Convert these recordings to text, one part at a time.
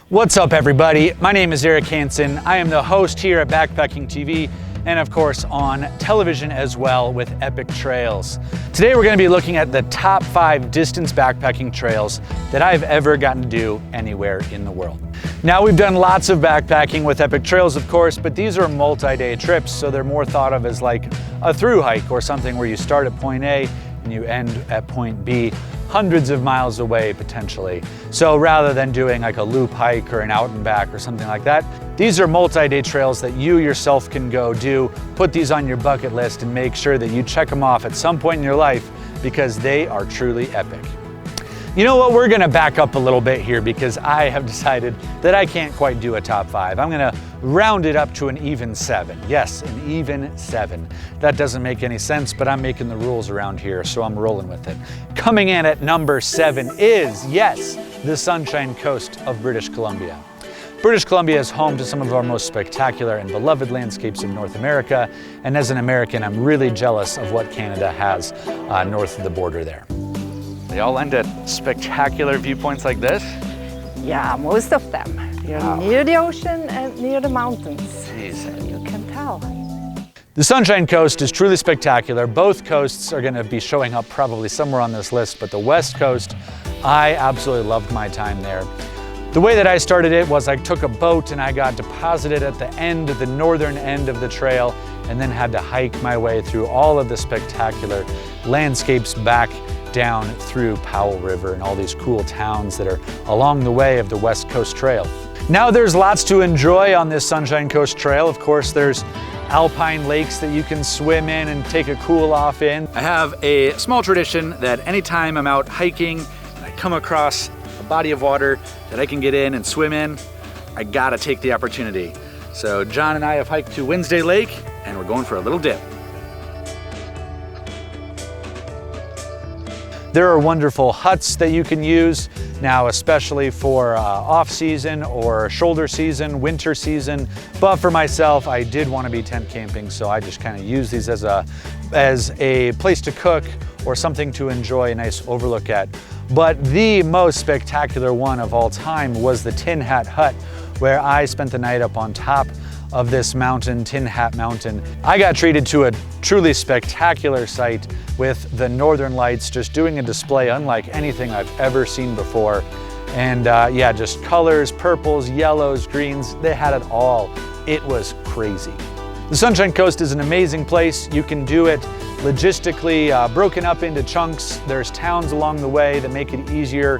What's up, everybody? My name is Eric Hansen. I am the host here at Backpacking TV and of course on television as well with Epic Trails. Today we're going to be looking at the top 5 distance backpacking trails that I've ever gotten to do anywhere in the world. Now, we've done lots of backpacking with Epic Trails, of course, but these are multi-day trips, so they're more thought of as like a through hike or something where you start at point A and you end at point B, hundreds of miles away potentially. So rather than doing like a loop hike or an out and back or something like that, these are multi-day trails that you yourself can go do. Put these on your bucket list and make sure that you check them off at some point in your life because they are truly epic. You know what, we're gonna back up a little bit here because I have decided that I can't quite do a top 5. I'm gonna round it up to an even 7. Yes, an even 7. That doesn't make any sense, but I'm making the rules around here, so I'm rolling with it. Coming in at number 7 is, yes, the Sunshine Coast of British Columbia. British Columbia is home to some of our most spectacular and beloved landscapes in North America, and as an American, I'm really jealous of what Canada has north of the border there. They all end at spectacular viewpoints like this? Yeah, most of them. You're near the ocean and near the mountains. Jeez. You can tell. The Sunshine Coast is truly spectacular. Both coasts are going to be showing up probably somewhere on this list, but the West Coast, I absolutely loved my time there. The way that I started it was I took a boat and I got deposited at the end, the northern end of the trail, and then had to hike my way through all of the spectacular landscapes back down through Powell River and all these cool towns that are along the way of the West Coast Trail. Now there's lots to enjoy on this Sunshine Coast Trail. Of course, there's alpine lakes that you can swim in and take a cool off in. I have a small tradition that anytime I'm out hiking and I come across a body of water that I can get in and swim in, I gotta take the opportunity. So John and I have hiked to Wednesday Lake and we're going for a little dip. There are wonderful huts that you can use now, especially for off-season or shoulder season, winter season. But for myself, I did want to be tent camping, so I just kind of use these as a place to cook or something to enjoy a nice overlook at. But the most spectacular one of all time was the Tin Hat Hut, where I spent the night up on top of this mountain, Tin Hat Mountain. I got treated to a truly spectacular sight with the Northern Lights just doing a display unlike anything I've ever seen before. And yeah, just colors, purples, yellows, greens, they had it all. It was crazy. The Sunshine Coast is an amazing place. You can do it logistically broken up into chunks. There's towns along the way that make it easier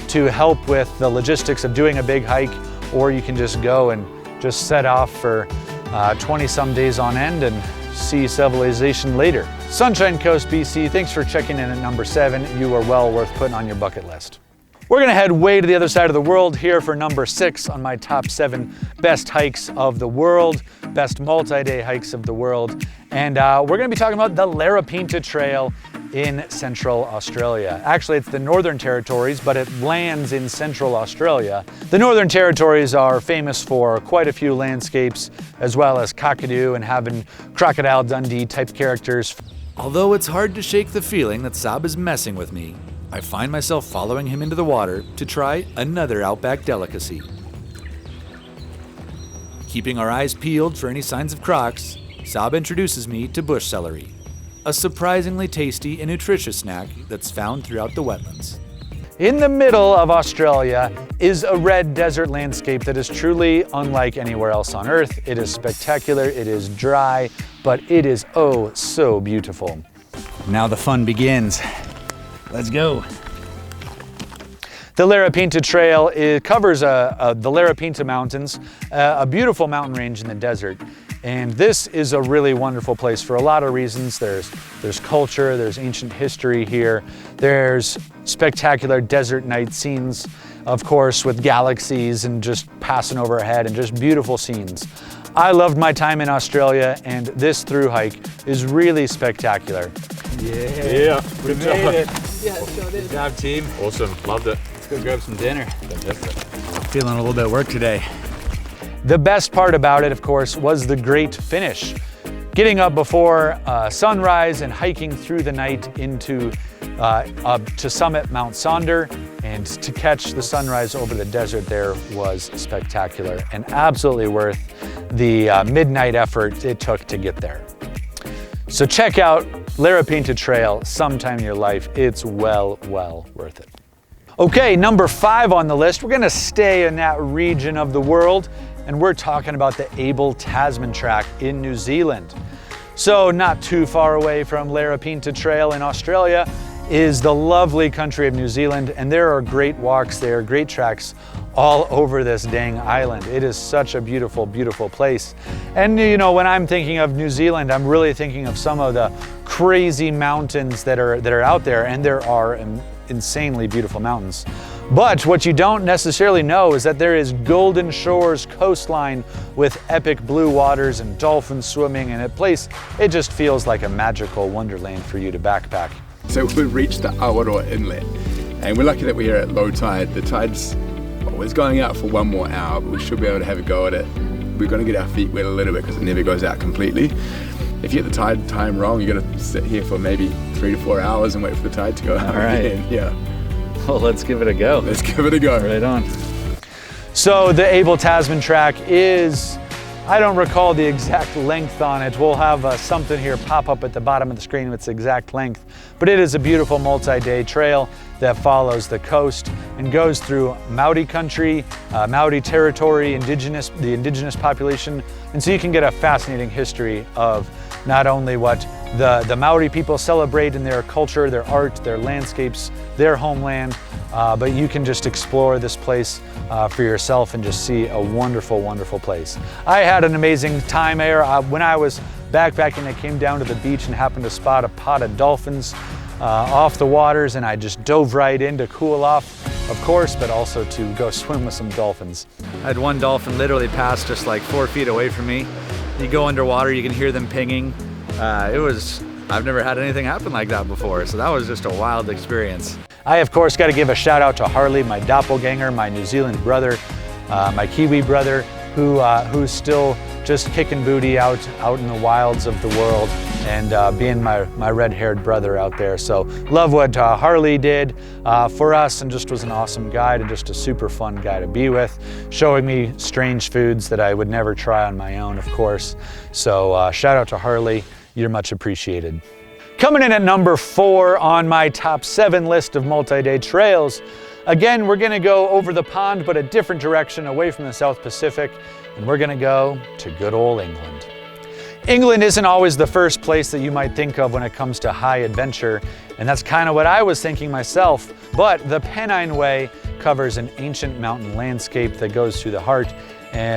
to help with the logistics of doing a big hike, or you can just go and just set off for 20-some days on end and see civilization later. Sunshine Coast, BC, thanks for checking in at number 7. You are well worth putting on your bucket list. We're gonna head way to the other side of the world here for number 6 on my top 7 best hikes of the world, best multi-day hikes of the world. And we're gonna be talking about the Larapinta Trail in Central Australia. Actually, it's the Northern Territories, but it lands in Central Australia. The Northern Territories are famous for quite a few landscapes, as well as kakadu and having Crocodile Dundee type characters. Although it's hard to shake the feeling that Saab is messing with me, I find myself following him into the water to try another outback delicacy. Keeping our eyes peeled for any signs of crocs, Saab introduces me to bush celery, a surprisingly tasty and nutritious snack that's found throughout the wetlands. In the middle of Australia is a red desert landscape that is truly unlike anywhere else on Earth. It is spectacular, it is dry, but it is oh so beautiful. Now the fun begins. Let's go. The Larapinta Trail covers the Larapinta Mountains, a beautiful mountain range in the desert. And this is a really wonderful place for a lot of reasons. There's culture, there's ancient history here. There's spectacular desert night scenes, of course, with galaxies and just passing overhead and just beautiful scenes. I loved my time in Australia, and this through hike is really spectacular. Yeah. Good job. Yeah, good job, team. Awesome. Loved it. Let's go grab some dinner. Fantastic. Feeling a little bit of work today. The best part about it, of course, was the great finish. Getting up before sunrise and hiking through the night into to summit Mount Sonder and And to catch the sunrise over the desert there was spectacular and absolutely worth the midnight effort it took to get there. So check out Larapinta Trail sometime in your life. It's well worth it. Okay, number 5 on the list, we're gonna stay in that region of the world, and we're talking about the Abel Tasman track in New Zealand. So not too far away from Larapinta Trail in Australia is the lovely country of New Zealand, and there are great walks there, great tracks all over this dang island. It is such a beautiful, beautiful place. And you know, when I'm thinking of New Zealand, I'm really thinking of some of the crazy mountains that are out there, and there are insanely beautiful mountains. But what you don't necessarily know is that there is Golden Shores coastline with epic blue waters and dolphins swimming, and it just feels like a magical wonderland for you to backpack. So we've reached the Awaroa Inlet, and we're lucky that we're here at low tide. The tide's always going out for 1 more hour, but we should be able to have a go at it. We're going to get our feet wet a little bit because it never goes out completely. If you get the tide time wrong, you're going to sit here for maybe 3 to 4 hours and wait for the tide to go out. All right. Again. Yeah. Well, let's give it a go. Let's give it a go. Right on. So the Abel Tasman track is, I don't recall the exact length on it. We'll have something here pop up at the bottom of the screen with its exact length. But it is a beautiful multi-day trail that follows the coast and goes through Maori country, Maori territory, the indigenous population. And so you can get a fascinating history of not only what the Maori people celebrate in their culture, their art, their landscapes, their homeland, but you can just explore this place for yourself and just see a wonderful, wonderful place. I had an amazing time there. When I was backpacking, I came down to the beach and happened to spot a pod of dolphins off the waters, and I just dove right in to cool off, of course, but also to go swim with some dolphins. I had one dolphin literally pass just like 4 feet away from me. You go underwater, you can hear them pinging. I've never had anything happen like that before, so that was just a wild experience. I, of course, got to give a shout out to Harley, my doppelganger, my New Zealand brother, my Kiwi brother, who's still just kicking booty out in the wilds of the world and being my red-haired brother out there. So love what Harley did for us, and just was an awesome guide and just a super fun guy to be with, showing me strange foods that I would never try on my own, of course. So shout out to Harley, you're much appreciated. Coming in at number 4 on my top 7 list of multi-day trails. Again, we're gonna go over the pond, but a different direction away from the South Pacific, and we're gonna go to good old England. England isn't always the first place that you might think of when it comes to high adventure, and that's kind of what I was thinking myself, but the Pennine Way covers an ancient mountain landscape that goes through the heart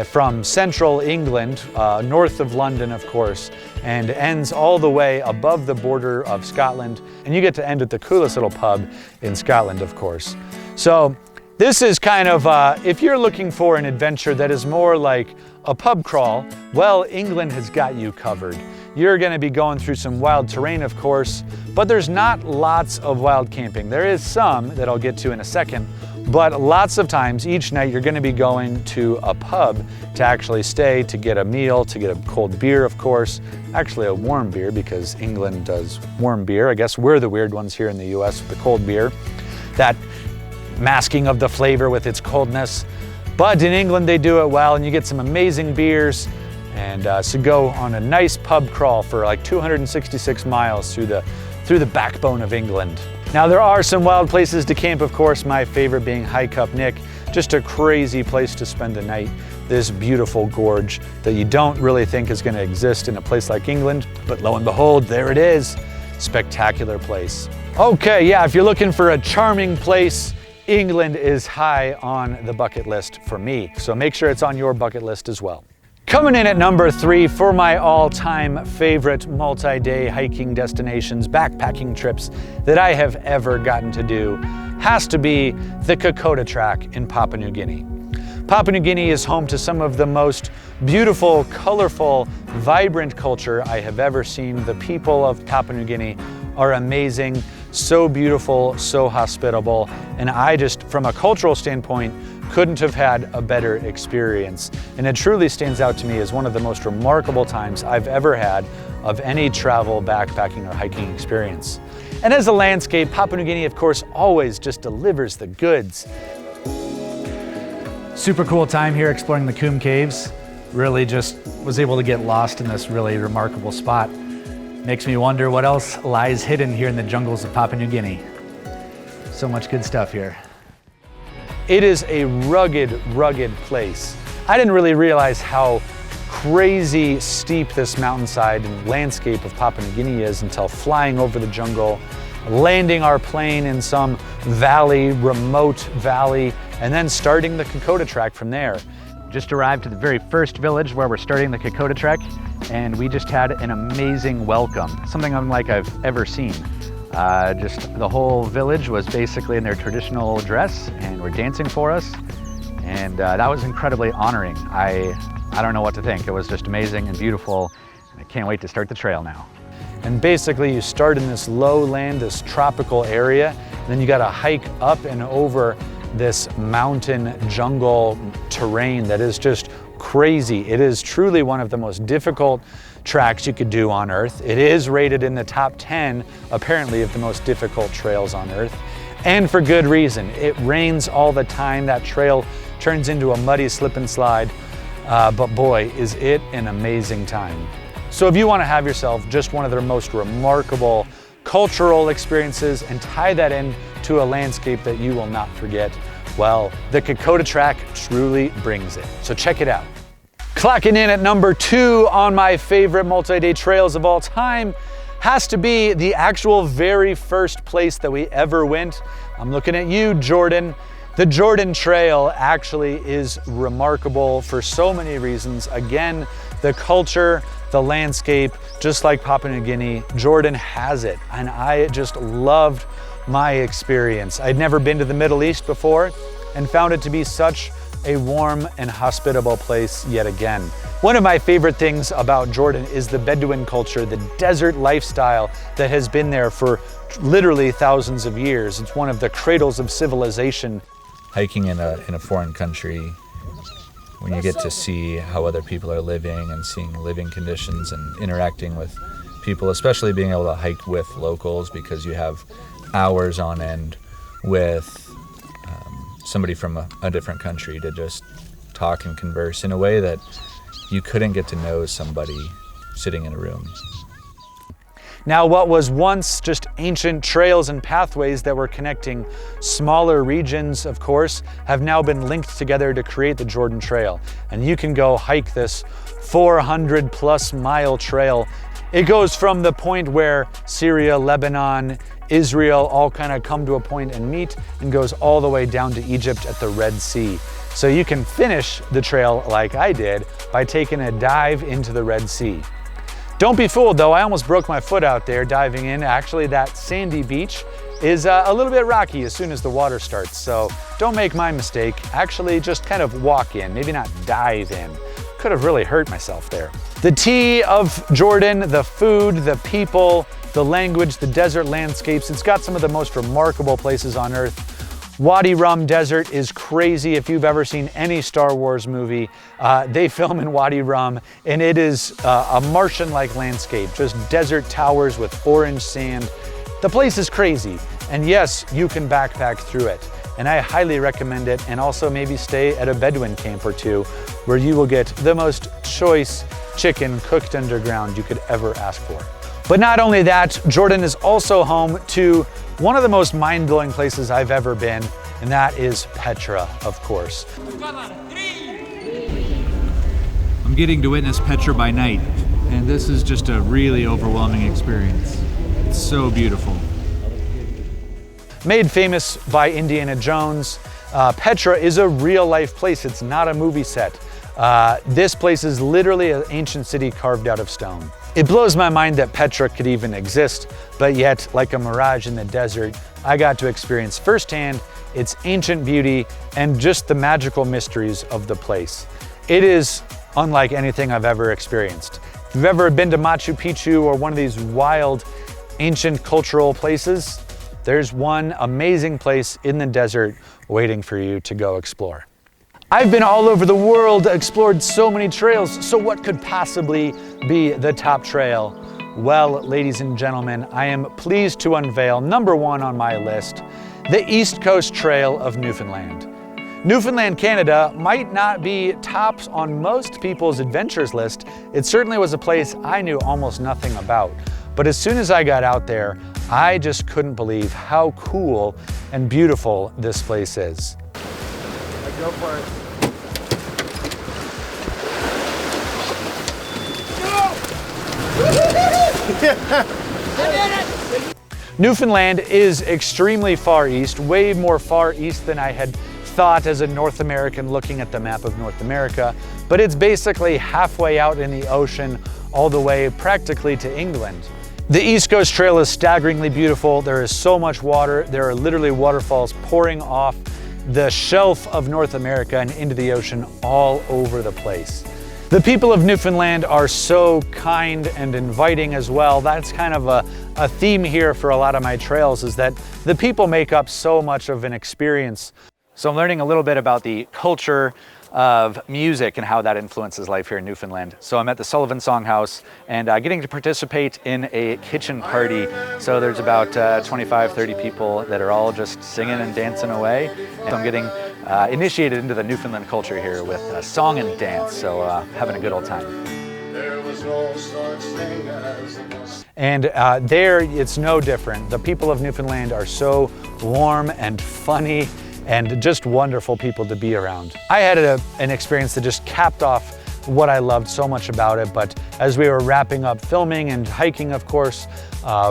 from central England, north of London, of course, and ends all the way above the border of Scotland, and you get to end at the coolest little pub in Scotland, of course. So this is kind of, if you're looking for an adventure that is more like a pub crawl, well, England has got you covered. You're gonna be going through some wild terrain, of course, but there's not lots of wild camping. There is some that I'll get to in a second, but lots of times each night you're gonna be going to a pub to actually stay, to get a meal, to get a cold beer, of course. Actually a warm beer, because England does warm beer. I guess we're the weird ones here in the US with the cold beer. That masking of the flavor with its coldness. But in England they do it well, and you get some amazing beers, and so go on a nice pub crawl for like 266 miles through the backbone of England. Now there are some wild places to camp, of course, my favorite being High Cup Nick. Just a crazy place to spend the night. This beautiful gorge that you don't really think is going to exist in a place like England, but lo and behold, there it is. Spectacular place. Okay, yeah, if you're looking for a charming place, England is high on the bucket list for me, so make sure it's on your bucket list as well. Coming in at number 3 for my all-time favorite multi-day hiking destinations, backpacking trips that I have ever gotten to do, has to be the Kokoda track in Papua New Guinea. Papua New Guinea is home to some of the most beautiful, colorful, vibrant culture I have ever seen. The people of Papua New Guinea are amazing, so beautiful, so hospitable, and I just, from a cultural standpoint, couldn't have had a better experience. And it truly stands out to me as one of the most remarkable times I've ever had of any travel, backpacking, or hiking experience. And as a landscape, Papua New Guinea, of course, always just delivers the goods. Super cool time here exploring the Coombe Caves. Really just was able to get lost in this really remarkable spot. Makes me wonder what else lies hidden here in the jungles of Papua New Guinea. So much good stuff here. It is a rugged, rugged place. I didn't really realize how crazy steep this mountainside and landscape of Papua New Guinea is until flying over the jungle, landing our plane in some valley, remote valley, and then starting the Kokoda trek from there. Just arrived at the very first village where we're starting the Kokoda trek, and we just had an amazing welcome, something unlike I've ever seen. Just the whole village was basically in their traditional dress and were dancing for us, and that was incredibly honoring. I don't know what to think. It was just amazing and beautiful, and I can't wait to start the trail now. And basically you start in this lowland, this tropical area, and then you gotta hike up and over this mountain jungle terrain that is just crazy. It is truly one of the most difficult tracks you could do on Earth. It is rated in the top 10, apparently, of the most difficult trails on Earth. And for good reason. It rains all the time. That trail turns into a muddy slip and slide. But boy, is it an amazing time. So if you want to have yourself just one of their most remarkable cultural experiences and tie that in to a landscape that you will not forget, well, the Kokoda track truly brings it. So check it out. Clocking in at number 2 on my favorite multi-day trails of all time has to be the actual very first place that we ever went. I'm looking at you, Jordan. The Jordan Trail actually is remarkable for so many reasons. Again, the culture, the landscape, just like Papua New Guinea, Jordan has it. And I just loved my experience. I'd never been to the Middle East before and found it to be such a warm and hospitable place yet again. One of my favorite things about Jordan is the Bedouin culture, the desert lifestyle that has been there for literally thousands of years. It's one of the cradles of civilization. Hiking in a foreign country, when you get to see how other people are living and seeing living conditions and interacting with people, especially being able to hike with locals because you have hours on end with somebody from a different country to just talk and converse in a way that you couldn't get to know somebody sitting in a room. Now, what was once just ancient trails and pathways that were connecting smaller regions, of course, have now been linked together to create the Jordan Trail. And you can go hike this 400+ mile trail. It goes from the point where Syria, Lebanon, Israel all kind of come to a point and meet, and goes all the way down to Egypt at the Red Sea. So you can finish the trail like I did by taking a dive into the Red Sea. Don't be fooled though, I almost broke my foot out there diving in. Actually, that sandy beach is a little bit rocky as soon as the water starts, so don't make my mistake. Actually, just kind of walk in, maybe not dive in. Could have really hurt myself there. The tea of Jordan, the food, the people, the language, the desert landscapes, it's got some of the most remarkable places on Earth. Wadi Rum Desert is crazy. If you've ever seen any Star Wars movie, they film in Wadi Rum, and it is a Martian-like landscape, just desert towers with orange sand. The place is crazy, and yes, you can backpack through it, and I highly recommend it, and also maybe stay at a Bedouin camp or two, where you will get the most choice chicken cooked underground you could ever ask for. But not only that, Jordan is also home to one of the most mind-blowing places I've ever been, and that is Petra, of course. I'm getting to witness Petra by night, and this is just a really overwhelming experience. It's so beautiful. Made famous by Indiana Jones, Petra is a real-life place. It's not a movie set. This place is literally an ancient city carved out of stone. It blows my mind that Petra could even exist, but yet, like a mirage in the desert, I got to experience firsthand its ancient beauty and just the magical mysteries of the place. It is unlike anything I've ever experienced. If you've ever been to Machu Picchu or one of these wild, ancient cultural places, there's one amazing place in the desert waiting for you to go explore. I've been all over the world, explored so many trails, so what could possibly be the top trail? Well, ladies and gentlemen, I am pleased to unveil number 1 on my list, the East Coast Trail of Newfoundland. Newfoundland, Canada might not be tops on most people's adventures list. It certainly was a place I knew almost nothing about. But as soon as I got out there, I just couldn't believe how cool and beautiful this place is. Go for it. Newfoundland is extremely far east, way more far east than I had thought as a North American looking at the map of North America, but it's basically halfway out in the ocean, all the way practically to England. The East Coast Trail is staggeringly beautiful. There is so much water. There are literally waterfalls pouring off the shelf of North America and into the ocean all over the place. The people of Newfoundland are so kind and inviting as well. That's kind of a theme here for a lot of my trails, is that the people make up so much of an experience. So I'm learning a little bit about the culture of music and how that influences life here in Newfoundland. So I'm at the Sullivan Songhouse and getting to participate in a kitchen party. So there's about 25, 30 people that are all just singing and dancing away. And so I'm getting initiated into the Newfoundland culture here with song and dance. So having a good old time. And there it's no different. The people of Newfoundland are so warm and funny and just wonderful people to be around. I had an experience that just capped off what I loved so much about it, but as we were wrapping up filming and hiking, of course,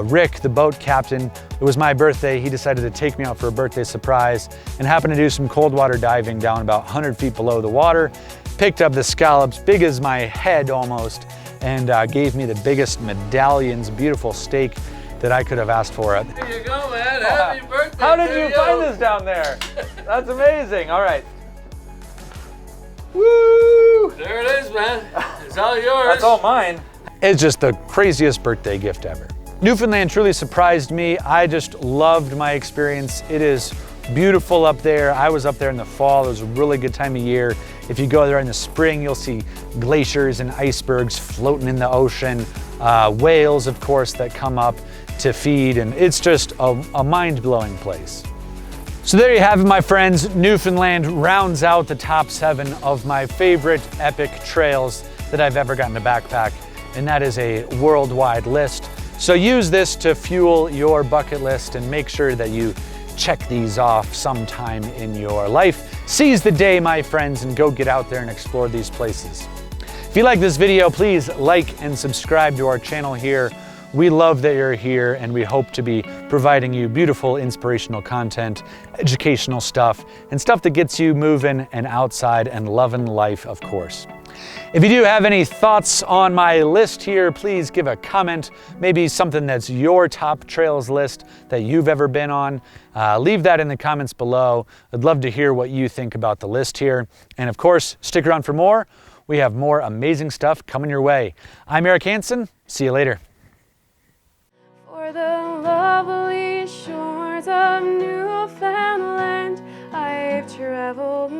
Rick, the boat captain, it was my birthday, he decided to take me out for a birthday surprise and happened to do some cold water diving down about 100 feet below the water, picked up the scallops, big as my head almost, and gave me the biggest medallions, beautiful steak that I could have asked for. There you go, man. Happy birthday. How did you find this down there? That's amazing. All right. Woo! There it is, man. It's all yours. That's all mine. It's just the craziest birthday gift ever. Newfoundland truly surprised me. I just loved my experience. It is beautiful up there. I was up there in the fall. It was a really good time of year. If you go there in the spring, you'll see glaciers and icebergs floating in the ocean, whales, of course, that come up to feed, and it's just a mind-blowing place. So there you have it, my friends. Newfoundland rounds out the top 7 of my favorite epic trails that I've ever gotten to backpack, and that is a worldwide list. So use this to fuel your bucket list and make sure that you check these off sometime in your life. Seize the day, my friends, and go get out there and explore these places. If you like this video, please like and subscribe to our channel here. We love that you're here, and we hope to be providing you beautiful, inspirational content, educational stuff, and stuff that gets you moving and outside and loving life, of course. If you do have any thoughts on my list here, please give a comment, maybe something that's your top trails list that you've ever been on. Leave that in the comments below. I'd love to hear what you think about the list here. And of course, stick around for more. We have more amazing stuff coming your way. I'm Eric Hansen. See you later. For the lovely shores of Newfoundland, I've traveled